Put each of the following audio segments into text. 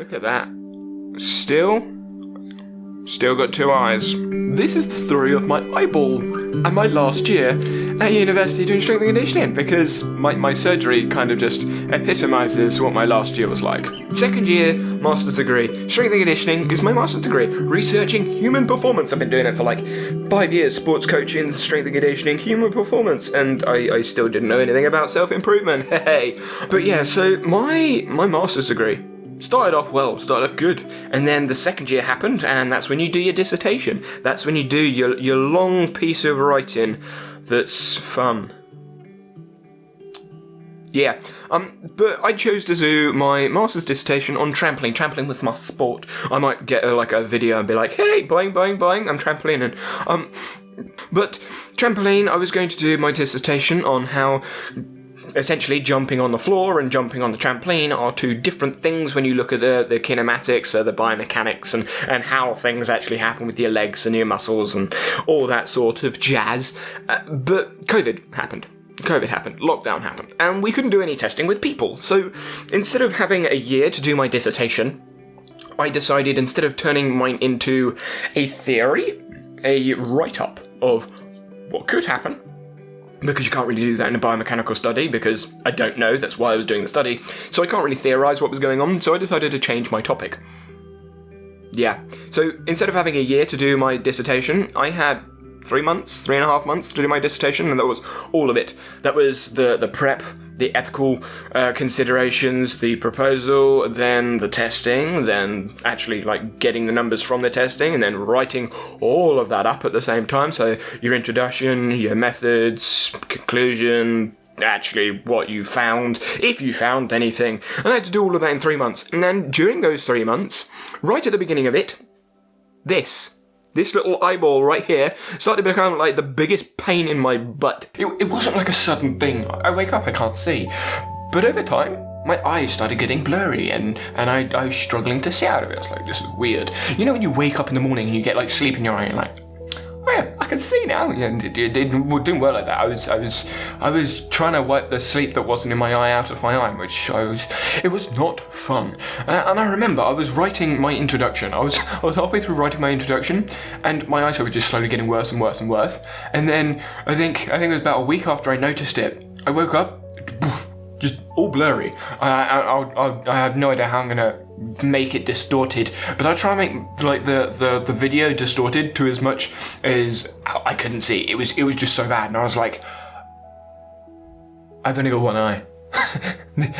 Look at that. Still got two eyes. This is the story of my eyeball and my last year at university doing strength and conditioning, because my surgery kind of just epitomises what my last year was like. Second year, master's degree. Strength and conditioning is my master's degree. Researching human performance. I've been doing it for like 5 years. Sports coaching, strength and conditioning, human performance. And I still didn't know anything about self-improvement. Hey. But yeah, so my master's degree started off good, and then the second year happened, and that's when you do your dissertation. That's when you do your long piece of writing that's fun. Yeah, but I chose to do my master's dissertation on trampoline with my sport. I might get a video and be like, hey, boing, boing, boing, I'm trampolining. But trampoline, I was going to do my dissertation on how essentially jumping on the floor and jumping on the trampoline are two different things when you look at the kinematics, the biomechanics, and how things actually happen with your legs and your muscles and all that sort of jazz. But COVID happened, lockdown happened, and we couldn't do any testing with people. So instead of having a year to do my dissertation, I decided, instead of turning mine into a theory, a write-up of what could happen, because you can't really do that in a biomechanical study, because I don't know, that's why I was doing the study, so I can't really theorise what was going on, so I decided to change my topic. Yeah, so instead of having a year to do my dissertation, I had 3.5 months to do my dissertation, and that was all of it. That was the prep, the ethical considerations, the proposal, then the testing, then actually getting the numbers from the testing, and then writing all of that up at the same time. So your introduction, your methods, conclusion, actually what you found, if you found anything. And I had to do all of that in 3 months. And then during those 3 months, right at the beginning of it, this little eyeball right here started to become the biggest pain in my butt. It wasn't like a sudden thing. I wake up, I can't see. But over time, my eyes started getting blurry, and I was struggling to see out of it. I was like, this is weird. You know when you wake up in the morning and you get sleep in your eye and you're like, oh yeah, I can see now. Yeah, it didn't work like that. I was trying to wipe the sleep that wasn't in my eye out of my eye, it was not fun. And I remember I was writing my introduction. I was halfway through writing my introduction, and my eyesight was just slowly getting worse and worse and worse. And then I think it was about a week after I noticed it, I woke up, just all blurry. I have no idea how I'm gonna make it distorted, but I'll try and make the video distorted to as much as I couldn't see. It was just so bad, and I was like, I've only got one eye.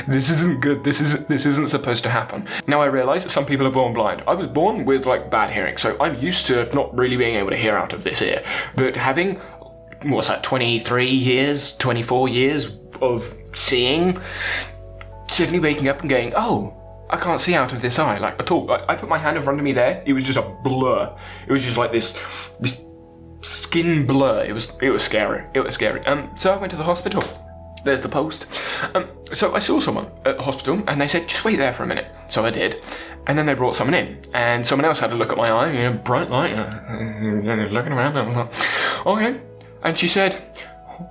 This isn't good. This isn't supposed to happen. Now I realise that some people are born blind. I was born with bad hearing, so I'm used to not really being able to hear out of this ear. But having 23 years, 24 years of seeing, suddenly waking up and going, oh, I can't see out of this eye, at all. I put my hand in front of me there, it was just a blur. It was just this skin blur. It was scary. So I went to the hospital. There's the post. So I saw someone at the hospital, and they said, just wait there for a minute. So I did. And then they brought someone in, and someone else had a look at my eye, bright light, looking around. Okay. And she said,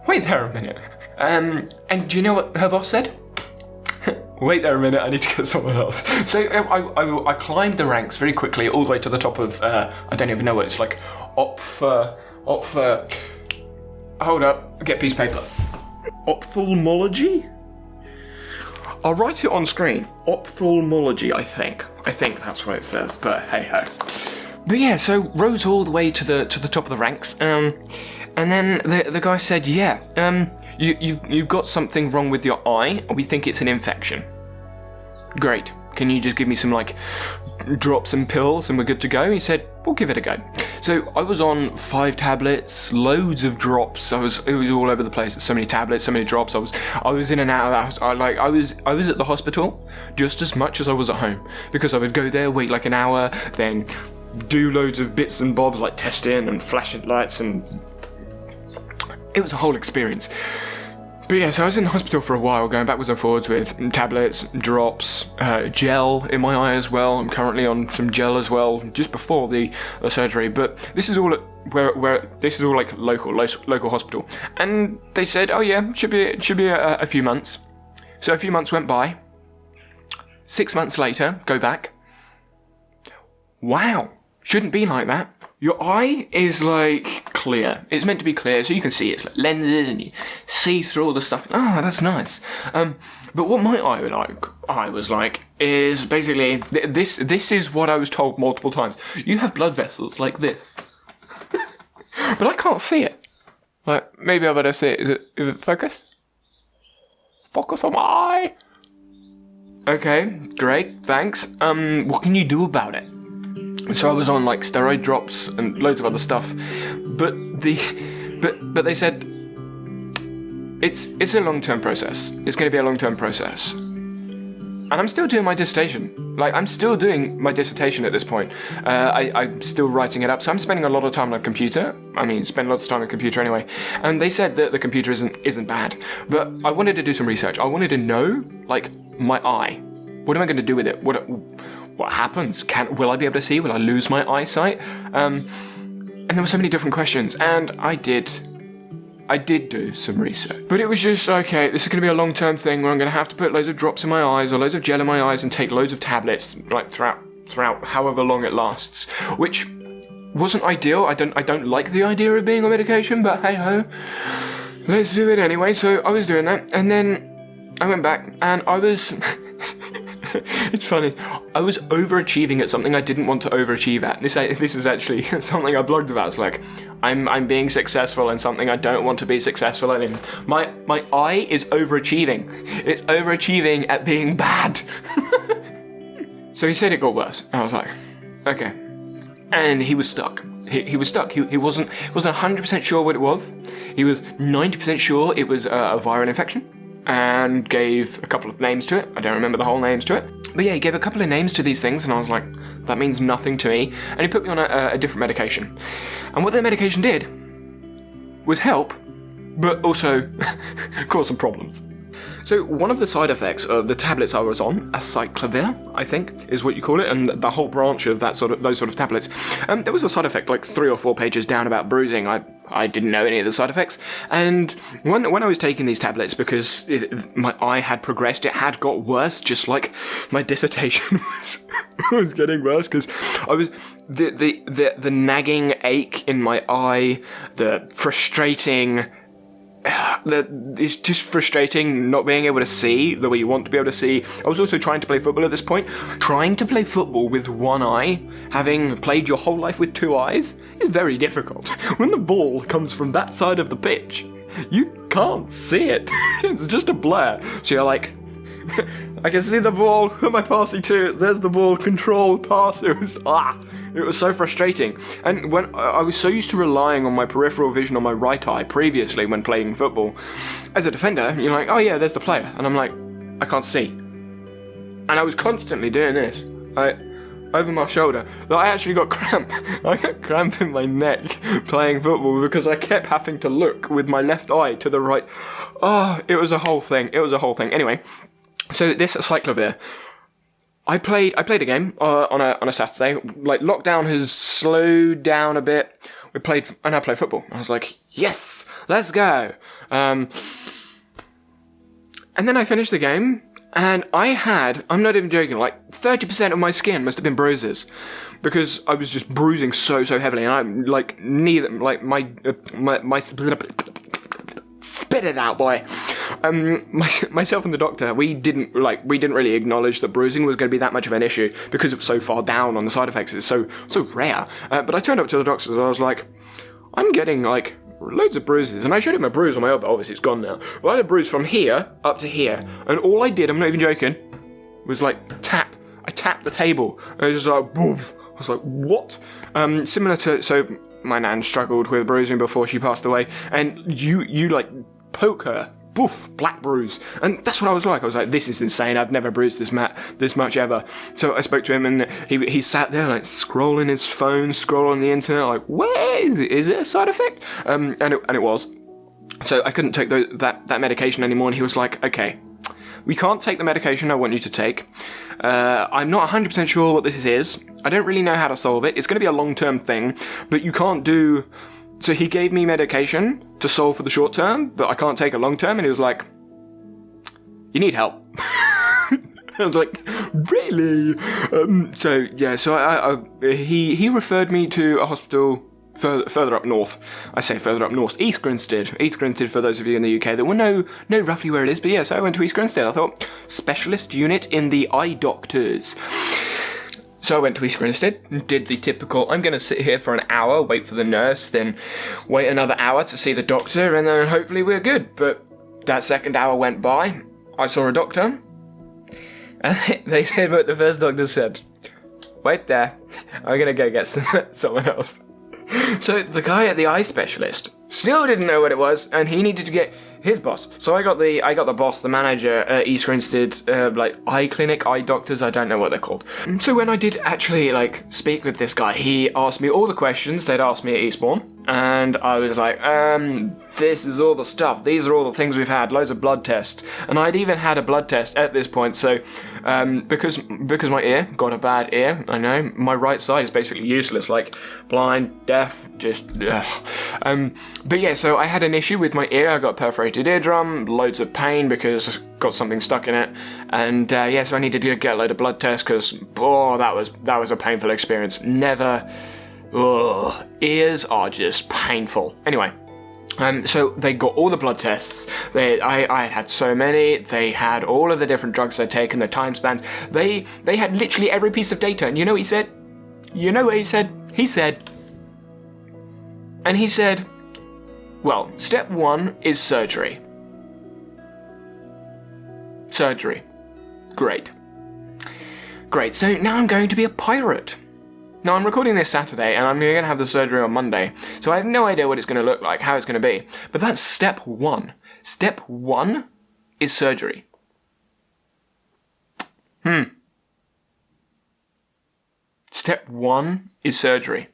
wait there a minute. And do you know what her boss said? Wait there a minute, I need to get someone else. So I climbed the ranks very quickly, all the way to the top of, I don't even know what it's hold up, get a piece of paper. Ophthalmology? I'll write it on screen. Ophthalmology, I think. I think that's what it says, but hey ho. But yeah, so rose all the way to the top of the ranks, and then the guy said, yeah, you've got something wrong with your eye. We think it's an infection. Great. Can you just give me some drops and pills and we're good to go? He said, we'll give it a go. So I was on 5 tablets, loads of drops. It was all over the place. So many tablets, so many drops. I was in and out of the house. I was at the hospital just as much as I was at home, because I would go there, wait an hour, then do loads of bits and bobs testing and flashing lights, and it was a whole experience. But yeah, so I was in the hospital for a while, going backwards and forwards with tablets, drops, gel in my eye as well. I'm currently on some gel as well, just before the surgery. But this is all local hospital. And they said, oh yeah, should be a few months. So a few months went by. 6 months later, go back. wow, shouldn't be like that. Your eye is like clear. It's meant to be clear so you can see. It's like lenses and you see through all the stuff. Oh, that's nice. But what my eye was like is basically this is what I was told multiple times. You have blood vessels like this. But I can't see it. Like, maybe I better see it. Is it focus? Focus on my eye. Okay, great, thanks. What can you do about it? So I was on like steroid drops and loads of other stuff, but they said it's a long-term process. It's going to be a long-term process, and I'm still doing my dissertation. Like, I'm still doing my dissertation at this point. I'm still writing it up, so I'm spending a lot of time on a computer. I mean, spend lots of time on a computer anyway. And they said that the computer isn't bad, but I wanted to do some research. I wanted to know, like, my eye. What am I going to do with it? What happens? Will I be able to see? Will I lose my eyesight? And there were so many different questions, and I did do some research. But it was just, okay, this is going to be a long-term thing where I'm going to have to put loads of drops in my eyes or loads of gel in my eyes and take loads of tablets, like, throughout however long it lasts, which wasn't ideal. I don't like the idea of being on medication, but hey-ho, let's do it anyway. So I was doing that, and then I went back, and I was... It's funny. I was overachieving at something I didn't want to overachieve at. This is actually something I blogged about. It's like, I'm being successful in something I don't want to be successful in. My eye is overachieving. It's overachieving at being bad. So he said it got worse. I was like, okay. And he was stuck. He was stuck. He wasn't 100% sure what it was. He was 90% sure it was a viral infection. And gave a couple of names to it. I don't remember the whole names to it. But yeah, he gave a couple of names to these things, and I was like, that means nothing to me. And he put me on a different medication. And what that medication did was help, but also cause some problems. So one of the side effects of the tablets I was on, acyclovir, I think, is what you call it, and the whole branch of those sort of tablets, there was a side effect like 3 or 4 pages down about bruising. I didn't know any of the side effects, and when I was taking these tablets, because my eye had progressed, it had got worse, just like my dissertation was getting worse, because I was the nagging ache in my eye, the frustrating. It's just frustrating not being able to see the way you want to be able to see. I was also trying to play football at this point. Trying to play football with one eye, having played your whole life with 2 eyes, is very difficult. When the ball comes from that side of the pitch, you can't see it. It's just a blur. So you're like, I can see the ball. Who am I passing to? There's the ball. Control, pass. It was so frustrating. And when I was so used to relying on my peripheral vision on my right eye previously when playing football, as a defender, you're like, oh yeah, there's the player. And I'm like, I can't see. And I was constantly doing this. Over my shoulder. I actually got cramp. I got cramp in my neck playing football because I kept having to look with my left eye to the right. Oh, it was a whole thing. Anyway, so this acyclovir. I played a game on a Saturday. Like, lockdown has slowed down a bit. I played football. I was like, yes, let's go. And then I finished the game, and I'm not even joking, like 30% of my skin must have been bruises, because I was just bruising so heavily, and I'm like my spit it out, boy. Myself and the doctor, we didn't really acknowledge that bruising was going to be that much of an issue because it was so far down on the side effects. It's so rare. But I turned up to the doctor and I was like, I'm getting like loads of bruises, and I showed him a bruise on my elbow. Obviously, it's gone now. But I had a bruise from here up to here, and all I did, I'm not even joking, was like tap. I tapped the table, and it was just like boof. I was like, what? Similar to my nan struggled with bruising before she passed away, and you like poke her. Boof, black bruise. And that's what I was like. I was like, this is insane. I've never bruised this much ever. So I spoke to him, and he sat there like scrolling his phone, scrolling the internet, like, where is it? Is it a side effect? And it was. So I couldn't take that medication anymore, and he was like, okay, we can't take the medication I want you to take. I'm not 100% sure what this is. I don't really know how to solve it. It's going to be a long-term thing, but you can't do... So he gave me medication to solve for the short term, but I can't take a long term, and he was like, you need help. I was like, really? He referred me to a hospital further up north. I say further up north. East Grinstead. East Grinstead, for those of you in the UK that will know roughly where it is. But yeah, so I went to East Grinstead. I thought, specialist unit in the eye doctors. So I went to East Grinstead, did the typical, I'm going to sit here for an hour, wait for the nurse, then wait another hour to see the doctor, and then hopefully we're good. But that second hour went by, I saw a doctor, and they said what the first doctor said. Wait there, I'm going to go get someone else. So the guy at the eye specialist still didn't know what it was, and he needed to get his boss. So I got the boss, the manager at East Grinstead, eye clinic, eye doctors, I don't know what they're called. So when I did actually speak with this guy, he asked me all the questions they'd asked me at Eastbourne, and I was like, this is all the stuff, these are all the things we've had, loads of blood tests, and I'd even had a blood test at this point. So because my ear, got a bad ear, I know, my right side is basically useless, blind, deaf, just but yeah, so I had an issue with my ear. I got perforated eardrum, loads of pain because I got something stuck in it, and so I needed to get a load of blood tests because that was a painful experience. Ears are just painful. Anyway, so they got all the blood tests. I had so many. They had all of the different drugs I'd taken, the time spans. They had literally every piece of data. And you know what he said? He said, well, step 1 is surgery. Surgery. Great. So now I'm going to be a pirate. Now, I'm recording this Saturday, and I'm going to have the surgery on Monday, so I have no idea what it's going to look like, how it's going to be. But that's step 1. Step 1 is surgery. Step 1 is surgery.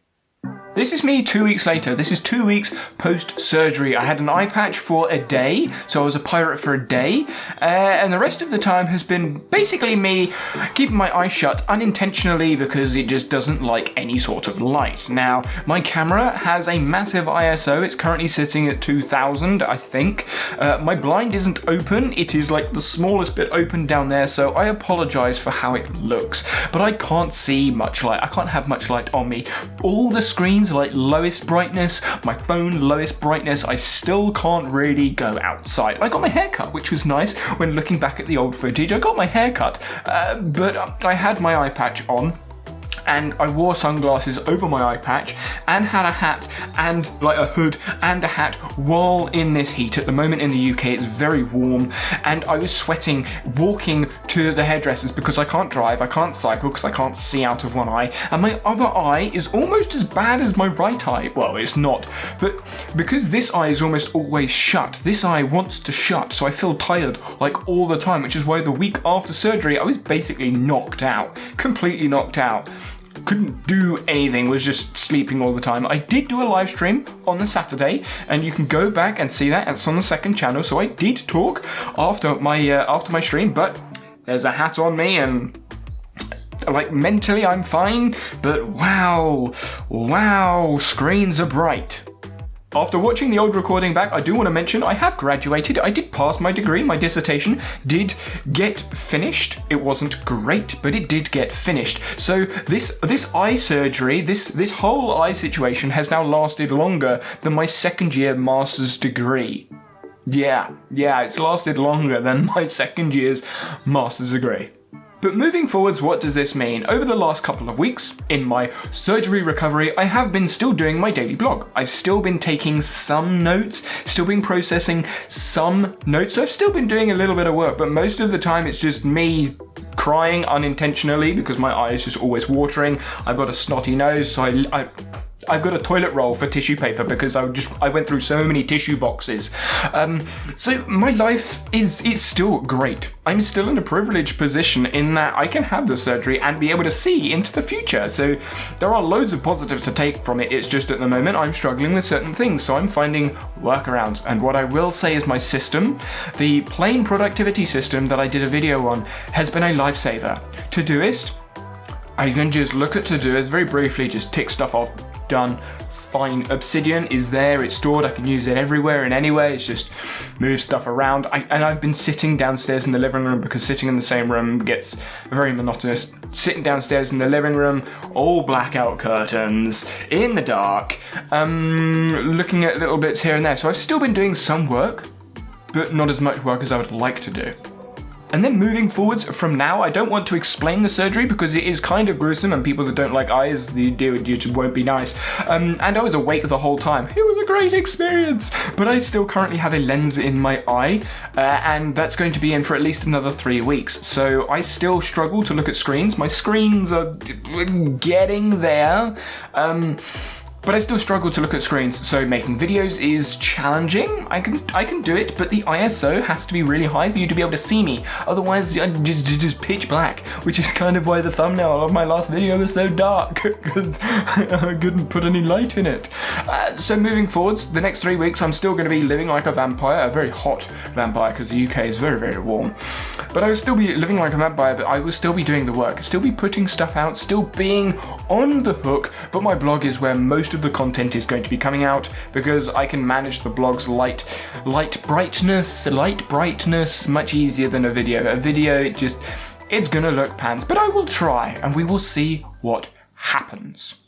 This is me 2 weeks later. This is 2 weeks post-surgery. I had an eye patch for a day, so I was a pirate for a day, and the rest of the time has been basically me keeping my eyes shut unintentionally because it just doesn't like any sort of light. Now, my camera has a massive ISO. It's currently sitting at 2000, I think. My blind isn't open. It is the smallest bit open down there, so I apologize for how it looks, but I can't see much light. I can't have much light on me. All the screens are lowest brightness, my phone lowest brightness. I still can't really go outside. I got my hair cut, which was nice. When looking back at the old footage, I got my hair cut, but I had my eye patch on, and I wore sunglasses over my eye patch and had a hat and a hood and a hat while in this heat. At the moment in the UK it's very warm, and I was sweating walking to the hairdressers because I can't drive, I can't cycle because I can't see out of one eye, and my other eye is almost as bad as my right eye. Well, it's not, but because this eye is almost always shut, this eye wants to shut, so I feel tired all the time, which is why the week after surgery I was basically knocked out, completely knocked out. Couldn't do anything, was just sleeping all the time. I did do a live stream on the Saturday, and you can go back and see that. It's on the second channel, so I did talk after my stream, but there's a hat on me, and mentally I'm fine, but wow, screens are bright. After watching the old recording back, I do want to mention I have graduated. I did pass my degree. My dissertation did get finished. It wasn't great, but it did get finished. So this eye surgery, this whole eye situation has now lasted longer than my second year master's degree. Yeah, it's lasted longer than my second year's master's degree. But moving forwards, what does this mean? Over the last couple of weeks, in my surgery recovery, I have been still doing my daily blog. I've still been taking some notes, still been processing some notes, so I've still been doing a little bit of work, but most of the time it's just me crying unintentionally because my eye is just always watering. I've got a snotty nose, so I've got a toilet roll for tissue paper because I went through so many tissue boxes. So my life is still great. I'm still in a privileged position in that I can have the surgery and be able to see into the future. So there are loads of positives to take from it. It's just at the moment I'm struggling with certain things, so I'm finding workarounds. And what I will say is my system, the plain productivity system that I did a video on, has been a lifesaver. Todoist, I can just look at Todoist very briefly, just tick stuff off, done, fine. Obsidian is there, it's stored, I can use it everywhere and anywhere, it's just move stuff around. And I've been sitting downstairs in the living room because sitting in the same room gets very monotonous. Sitting downstairs in the living room, all blackout curtains, in the dark, looking at little bits here and there. So I've still been doing some work, but not as much work as I would like to do. And then moving forwards from now, I don't want to explain the surgery because it is kind of gruesome and people that don't like eyes, the YouTube won't be nice. And I was awake the whole time. It was a great experience. But I still currently have a lens in my eye and that's going to be in for at least another 3 weeks. So I still struggle to look at screens. My screens are getting there. But I still struggle to look at screens, so making videos is challenging. I can do it, but the ISO has to be really high for you to be able to see me. Otherwise, just pitch black, which is kind of why the thumbnail of my last video was so dark, because I couldn't put any light in it. So moving forwards, the next 3 weeks, I'm still going to be living like a vampire, a very hot vampire, because the UK is very, very warm. But I will still be living like a vampire, but I will still be doing the work, still be putting stuff out, still being on the hook, but my blog is where most of the content is going to be coming out because I can manage the blog's light brightness much easier than a video. A video, it's gonna look pants, but I will try and we will see what happens.